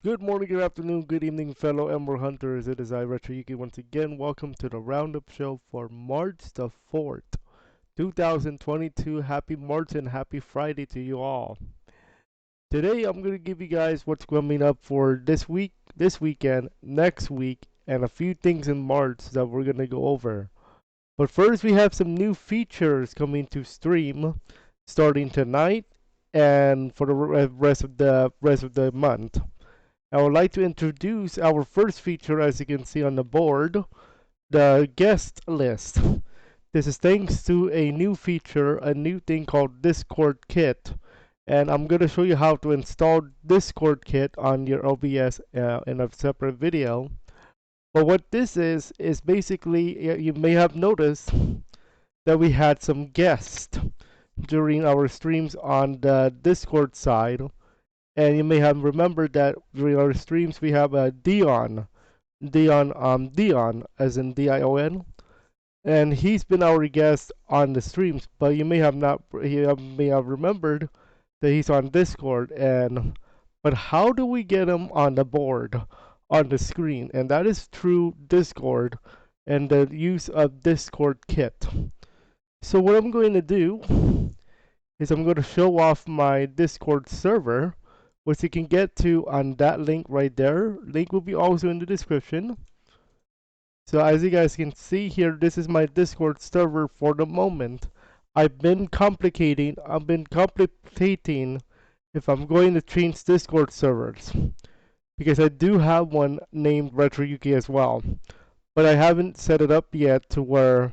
Good morning, good afternoon, good evening, fellow Emerald Hunters. It is I, RetroYuuki, once again. Welcome to the Roundup Show for March the 4th, 2022. Happy March and happy Friday to you all. Today, I'm going to give you guys what's coming up for this week, this weekend, next week, and a few things in March that we're going to go over. But first, we have some new features coming to stream starting tonight and for the rest of the month. I would like to introduce our first feature, as you can see on the board, the guest list. This is thanks to a new feature, a new thing called Discord Kit. And I'm going to show you how to install Discord Kit on your OBS in a separate video. But what this is basically, you may have noticed that we had some guests during our streams on the Discord side. And you may have remembered that during our streams we have a Dion, as in Dion, and he's been our guest on the streams. But you may have not, you may have remembered that he's on Discord. But how do we get him on the board, on the screen? And that is through Discord and the use of Discord Kit. So what I'm going to do is I'm going to show off my Discord server, which you can get to on that link right there. Link will be also in the description. So as you guys can see here, this is my Discord server for the moment. I've been complicating if I'm going to change Discord servers, because I do have one named RetroYuuki as well, but I haven't set it up yet to where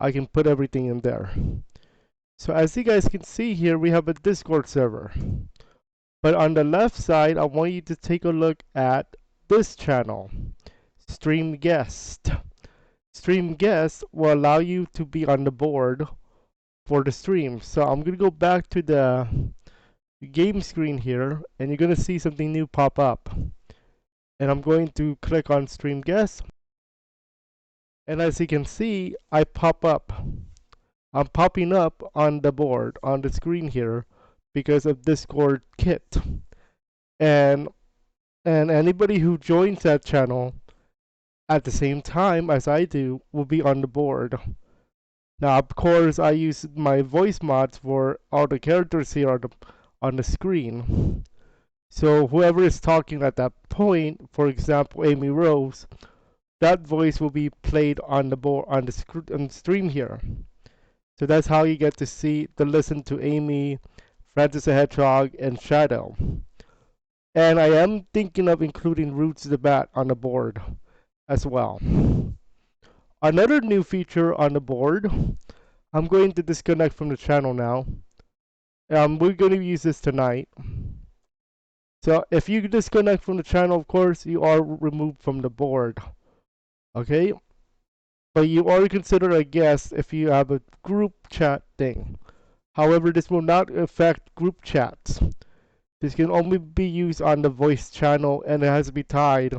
I can put everything in there. So as you guys can see here, we have a Discord server. But on the left side, I want you to take a look at this channel, Stream Guest. Stream Guest will allow you to be on the board for the stream. So I'm going to go back to the game screen here, and you're going to see something new pop up. And I'm going to click on Stream Guest. And as you can see, I pop up. I'm popping up on the board, on the screen here, because of Discord Kit. And anybody who joins that channel at the same time as I do will be on the board. Now, of course, I use my voice mods for all the characters here on the screen. So whoever is talking at that point, for example, Amy Rose, that voice will be played on the board on the stream here. So that's how you get to listen to Amy, Francis the Hedgehog, and Shadow. And I am thinking of including Roots the Bat on the board as well. Another new feature on the board, I'm going to disconnect from the channel now. We're going to use this tonight. So if you disconnect from the channel, of course, you are removed from the board. Okay? But you are considered a guest if you have a group chat thing. However, this will not affect group chats. This can only be used on the voice channel, and it has to be tied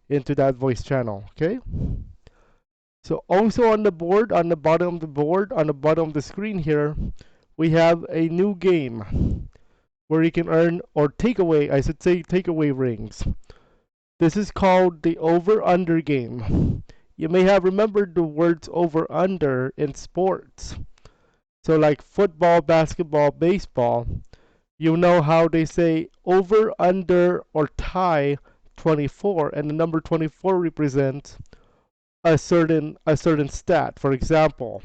into that voice channel. Okay? So also on the board, on the bottom of the board, on the bottom of the screen here, we have a new game where you can earn, or take away rings. This is called the over-under game. You may have remembered the words over-under in sports. So like football, basketball, baseball, you know how they say over, under, or tie 24, and the number 24 represents a certain stat. For example,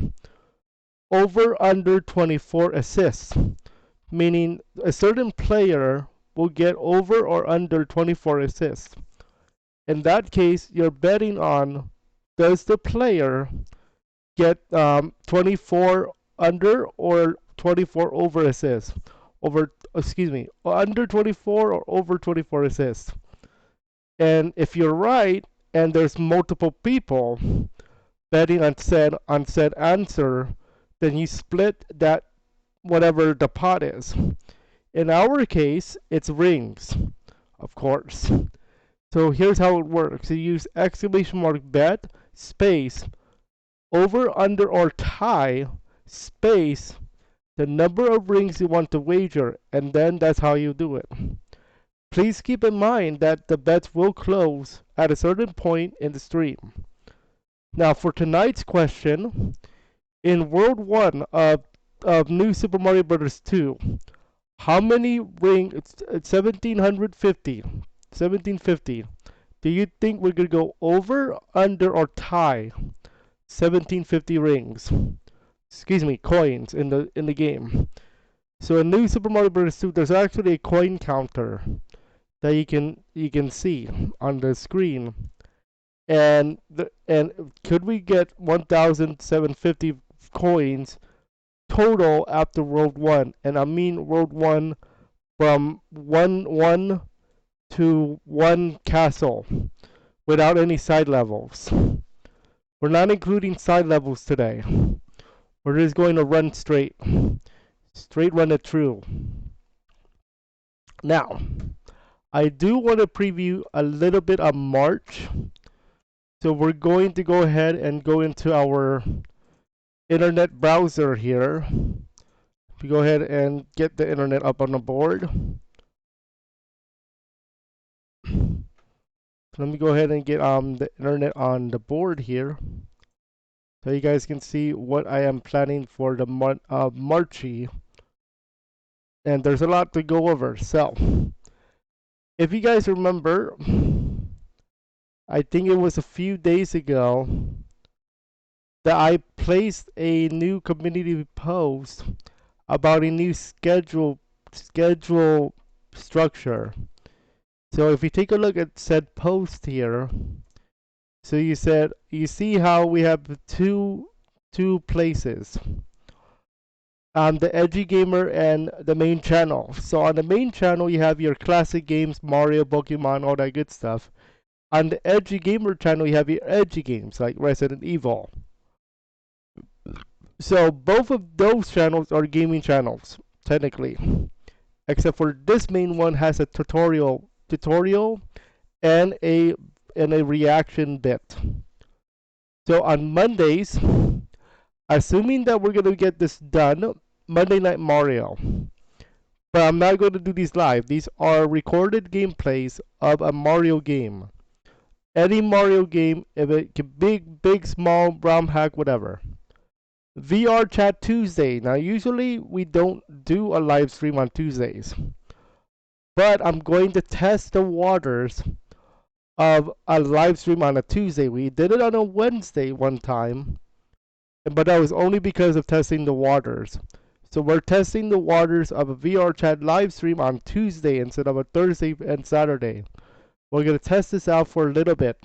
over under 24 assists, meaning a certain player will get over or under 24 assists. In that case, you're betting on, does the player get 24 under or 24 over assists? Under 24 or over 24 assists. And if you're right, and there's multiple people betting on said answer, then you split that, whatever the pot is. In our case, it's rings, of course. So here's how it works. You use exclamation mark bet space over, under, or tie space the number of rings you want to wager, and then that's how you do it. Please keep in mind that the bets will close at a certain point in the stream. Now, for tonight's question, in World 1 of New Super Mario Bros. 2, how many rings, it's 1750, do you think we're going to go over, under, or tie 1750 rings? Excuse me, coins in the game. So in New Super Mario Bros. 2, there's actually a coin counter that you can see on the screen. And could we get 1,750 coins total after World 1? And I mean World 1 from 1 to 1 castle without any side levels. We're not including side levels today. We're just going to run straight. Straight run it through. Now, I do want to preview a little bit of March. So we're going to go ahead and go into our internet browser here. We go ahead and get the internet up on the board. Let me go ahead and get the internet on the board here, so you guys can see what I am planning for the month of Marchy. And there's a lot to go over. So, if you guys remember, I think it was a few days ago that I placed a new community post about a new schedule structure. So if you take a look at said post here, so you see how we have two places, the Edgy Gamer and the main channel. So on the main channel you have your classic games, Mario, Pokemon, all that good stuff. On the Edgy Gamer channel you have your edgy games like Resident Evil. So both of those channels are gaming channels technically, except for this main one has a tutorial and a reaction bit. So on Mondays, assuming that we're gonna get this done, Monday Night Mario. But I'm not going to do these live. These are recorded gameplays of a Mario game. Any Mario game, if it can big, small, ROM hack, whatever. VR Chat Tuesday. Now usually we don't do a live stream on Tuesdays, but I'm going to test the waters of a live stream on a Tuesday. We did it on a Wednesday one time, but that was only because of testing the waters. So we're testing the waters of a VR Chat live stream on Tuesday instead of a Thursday and Saturday. We're going to test this out for a little bit.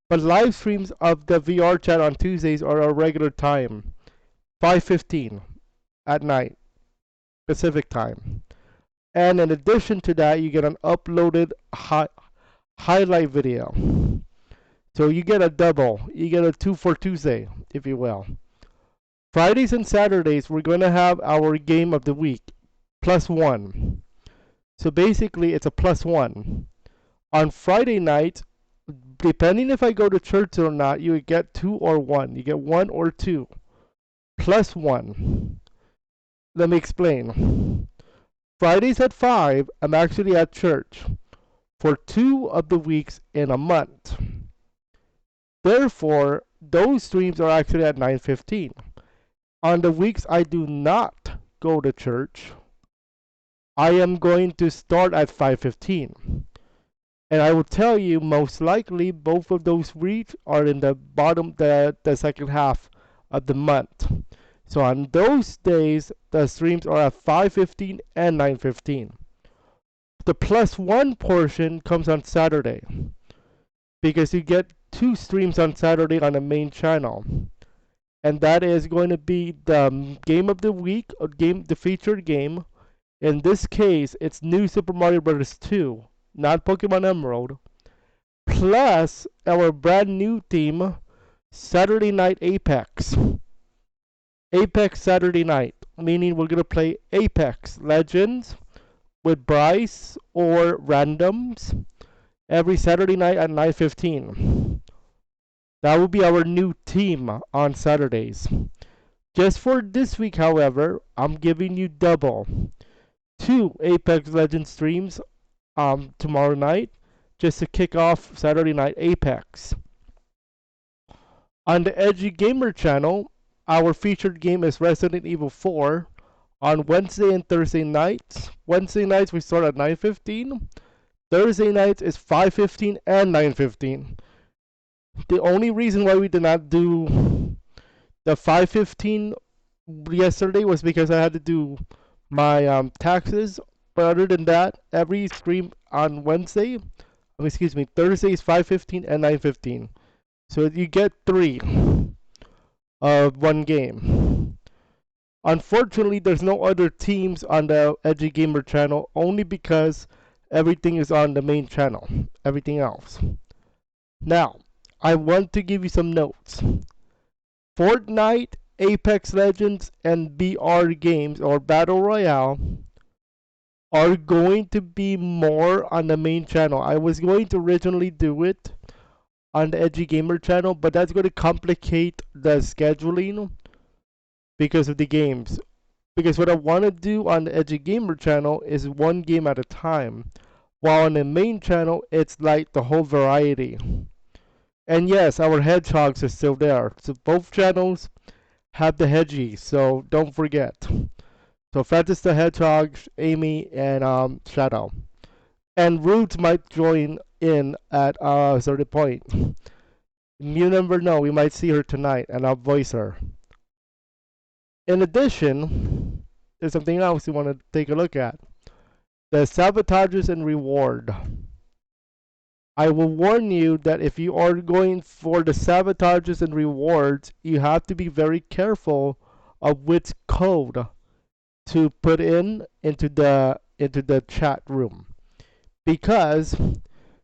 But live streams of the VR Chat on Tuesdays are our regular time, 5:15 at night, Pacific time. And in addition to that, you get an uploaded highlight video. So you get a double. You get a 2 for Tuesday, if you will. Fridays and Saturdays, we're going to have our game of the week, +1. So basically, it's a +1. On Friday night, depending if I go to church or not, you get 2 or 1. You get 1 or 2. +1. Let me explain. Fridays at 5, I'm actually at church for 2 of the weeks in a month. Therefore, those streams are actually at 9:15. On the weeks I do not go to church, I am going to start at 5:15. And I will tell you, most likely, both of those weeks are in the bottom, the second half of the month. So on those days, the streams are at 5:15 and 9:15. The +1 portion comes on Saturday, because you get 2 streams on Saturday on the main channel. And that is going to be the game of the week, or the featured game. In this case, it's New Super Mario Bros. 2, not Pokemon Emerald, plus our brand new theme, Saturday Night Apex. Apex Saturday Night, meaning we're going to play Apex Legends with Bryce or randoms every Saturday night at 9:15. That will be our new team on Saturdays. Just for this week, however, I'm giving you double. 2 Apex Legends streams tomorrow night, just to kick off Saturday Night Apex. On the Edgy Gamer channel, our featured game is Resident Evil 4 on Wednesday and Thursday nights. Wednesday nights we start at 9:15. Thursday nights is 5:15 and 9:15. The only reason why we did not do the 5:15 yesterday was because I had to do my taxes. But other than that, every stream on Thursday is 5:15 and 9:15. So you get 3 of one game. Unfortunately, there's no other teams on the Edgy Gamer channel, only because everything is on the main channel. Everything else. Now, I want to give you some notes. Fortnite, Apex Legends, and BR games, or Battle Royale, are going to be more on the main channel. I was going to originally do it on the Edgy Gamer channel, but that's going to complicate the scheduling because of the games. Because what I want to do on the Edgy Gamer channel is one game at a time, while on the main channel it's like the whole variety. And yes, our hedgehogs are still there. So both channels have the hedgies, so don't forget. So Francis the Hedgehog, Amy, and Shadow. And Roots might join in at a certain point. You never know, we might see her tonight and I'll voice her. In addition, there's something else you want to take a look at. The sabotages and reward. I will warn you that if you are going for the sabotages and rewards, you have to be very careful of which code to put into the chat room, because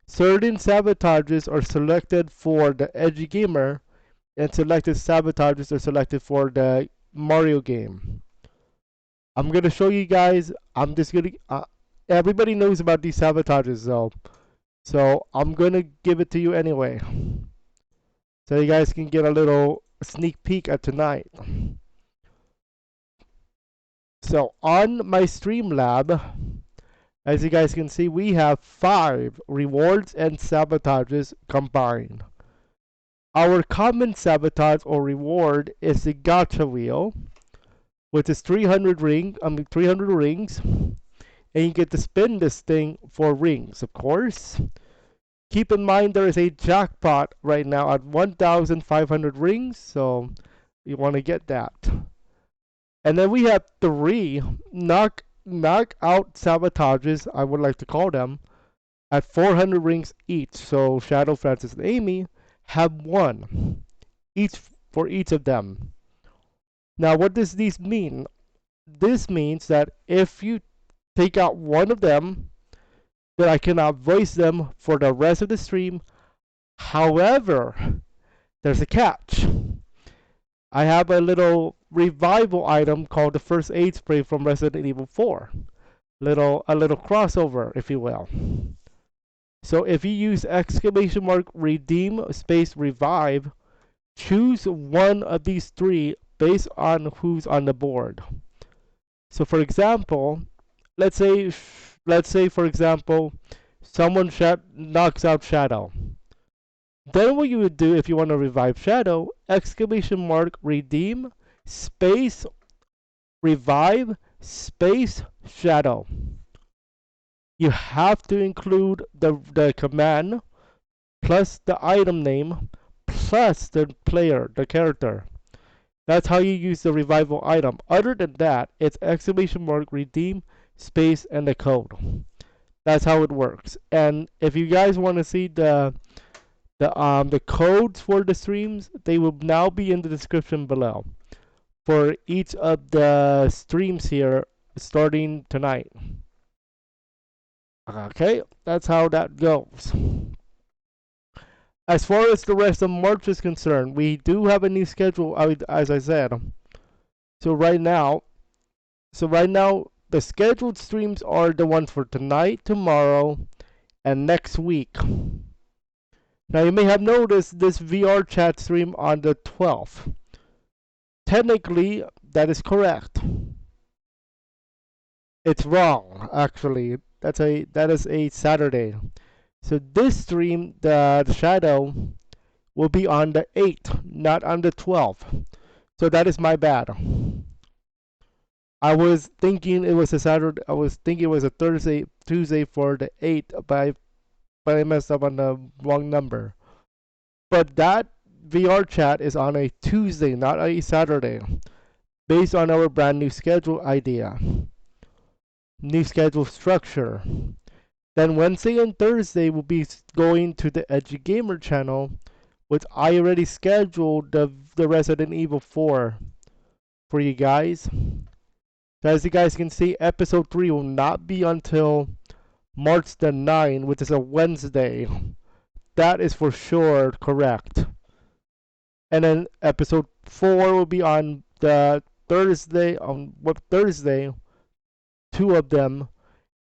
certain sabotages are selected for the Edgy Gamer and selected sabotages are selected for the Mario game. I'm gonna show you guys. I'm just gonna everybody knows about these sabotages though, so I'm gonna give it to you anyway, so you guys can get a little sneak peek at tonight. So on my Streamlab, as you guys can see, we have 5 rewards and sabotages combined. Our common sabotage or reward is the gacha wheel, which is 300 rings, and you get to spin this thing for rings, of course. Keep in mind there is a jackpot right now at 1,500 rings, so you want to get that. And then we have 3 knockout sabotages, I would like to call them, at 400 rings each. So Shadow, Francis, and Amy have 1 each for each of them. Now, what does this mean? This means that if you take out one of them, then I cannot voice them for the rest of the stream. However, there's a catch. I have a little revival item called the First Aid Spray from Resident Evil 4. A little crossover, if you will. So if you use !redeem space revive, choose one of these 3 based on who's on the board. So for example, let's say for example, someone knocks out Shadow. Then what you would do if you want to revive Shadow, !redeem space revive space Shadow. You have to include the command plus the item name plus the player, the character. That's how you use the revival item. Other than that, it's !redeem space and the code. That's how it works. And if you guys want to see the codes for the streams, they will now be in the description below for each of the streams here starting tonight. Okay, that's how that goes. As far as the rest of March is concerned, we do have a new schedule, as I said. So right now, the scheduled streams are the ones for tonight, tomorrow, and next week. Now you may have noticed this VR chat stream on the 12th. Technically, that is correct. It's wrong, actually. that is a Saturday. So this stream, the shadow, will be on the 8th, not on the 12th. So that is my bad. I was thinking it was a Saturday. I was thinking it was a Tuesday for the 8th, but I messed up on the wrong number. But that VR chat is on a Tuesday, not a Saturday, based on our brand new schedule idea, new schedule structure. Then Wednesday and Thursday will be going to the Edgy Gamer channel, which I already scheduled the Resident Evil 4 for you guys. So as you guys can see, episode 3 will not be until March the 9th, which is a Wednesday. That is for sure correct. And then episode 4 will be on the Thursday, Thursday, 2 of them.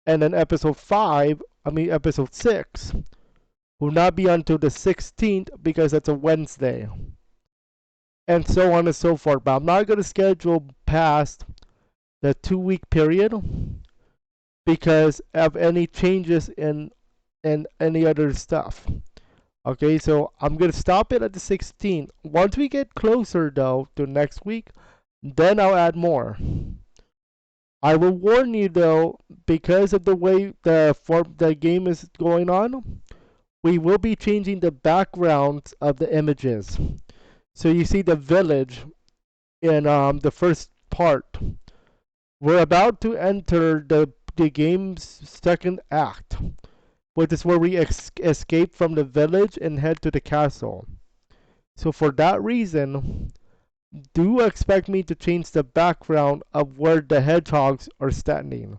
And then episode 6 will not be until the 16th because that's a Wednesday. And so on and so forth. But I'm not going to schedule past the 2-week period because of any changes in any other stuff. Okay, so I'm going to stop it at the 16th. Once we get closer, though, to next week, then I'll add more. I will warn you, though, because of the way the game is going on, we will be changing the backgrounds of the images. So you see the village in the first part. We're about to enter the game's second act, which is where we escape from the village and head to the castle. So for that reason, do expect me to change the background of where the hedgehogs are standing.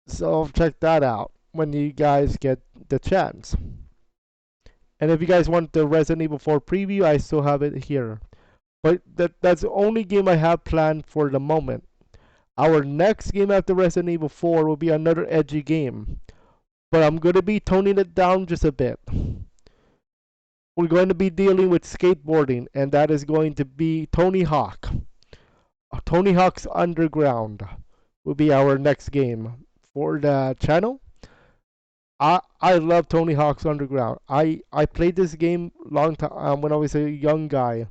So check that out when you guys get the chance. And if you guys want the Resident Evil 4 preview, I still have it here. But that's the only game I have planned for the moment. Our next game after Resident Evil 4 will be another edgy game. But I'm going to be toning it down just a bit. We're going to be dealing with skateboarding, and that is going to be Tony Hawk. Tony Hawk's Underground will be our next game for the channel. I love Tony Hawk's Underground. I played this game long time when I was a young guy,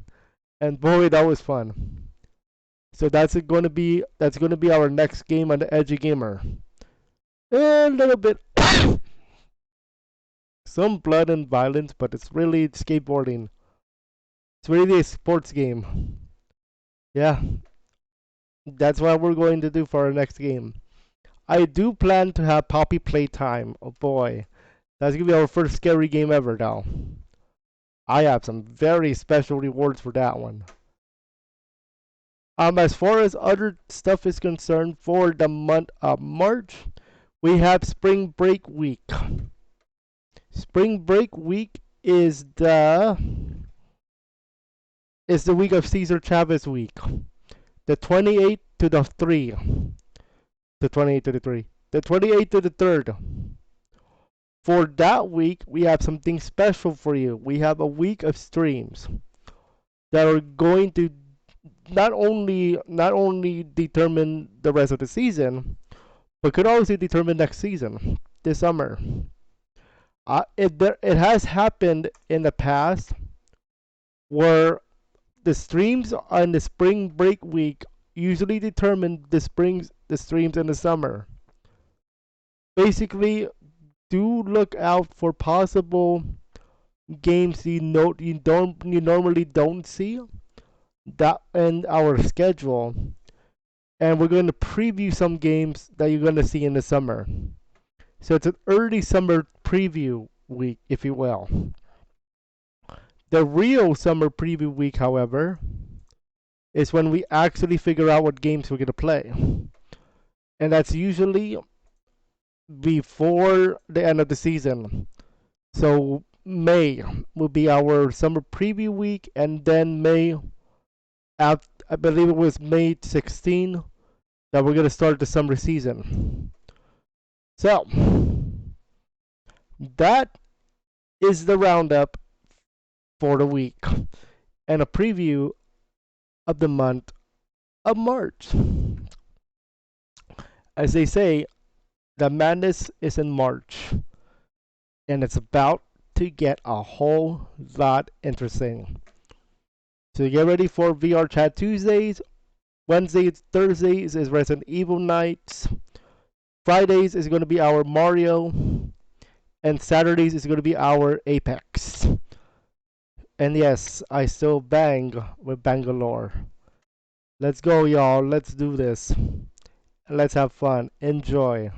and boy, that was fun. So that's going to be our next game on the Edgy Gamer. A little bit some blood and violence, but it's really skateboarding. It's really a sports game. Yeah, that's what we're going to do for our next game. I do plan to have Poppy playtime. Oh boy, that's gonna be our first scary game ever now. I have some very special rewards for that one. As far as other stuff is concerned, for the month of March, we have Spring Break Week. Spring Break Week is the week of Cesar Chavez week. The 28th to the 3. The 28th to the 3. The 28th to the 3rd. For that week, we have something special for you. We have a week of streams that are going to not only determine the rest of the season, but could also determine next season, this summer. It has happened in the past where the streams on the spring break week usually determine the streams in the summer. Basically, do look out for possible games you normally don't see that in our schedule, and we're going to preview some games that you're going to see in the summer. So it's an early summer preview week, if you will. The real summer preview week, however, is when we actually figure out what games we're going to play. And that's usually before the end of the season. So May will be our summer preview week, and then May, I believe it was May 16, that we're going to start the summer season. So, that is the roundup for the week and a preview of the month of March. As they say, The madness is in March, and it's about to get a whole lot interesting. So get ready for VR Chat Tuesdays. Wednesdays, Thursdays is Resident Evil nights. Fridays is going to be our Mario, and Saturdays is going to be our Apex. And yes, I still bang with Bangalore. Let's go, y'all. Let's do this. Let's have fun. Enjoy.